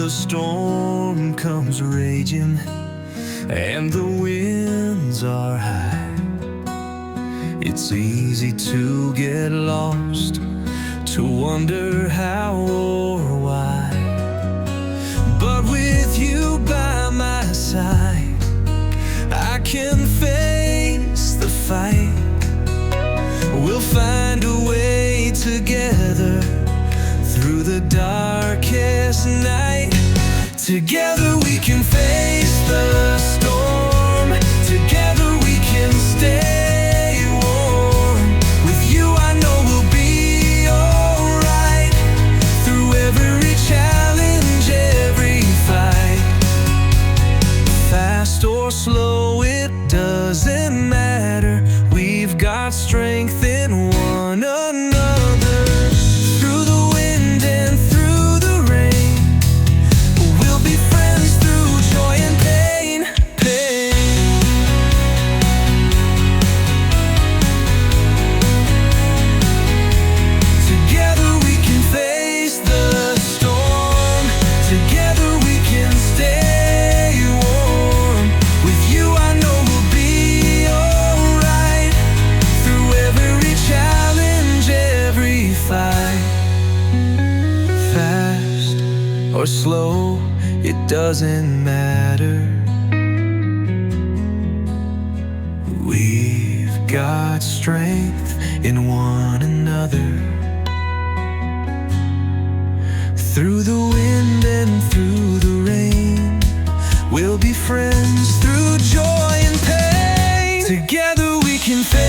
the storm comes raging and the winds are high, it's easy to get lost, to wonder how or why. But with you by my side, I can face the fight. We'll find a way together through the darkest night. Together we can face the storm. Together we can stay warm. With you I know we'll be alright. Through every challenge, every fight. Fast or slow, it doesn't matter. We've got strength in one another. Through the wind and through the rain, we'll be friends through joy and pain. Together we can face the storm. Together we can stay warm. With you I know we'll be alright. Through every challenge, every fight. Fast or slow, it doesn't matter. We've got strength in one another. Through the wind and through the rain, we'll be friends through joy and pain. Together we can face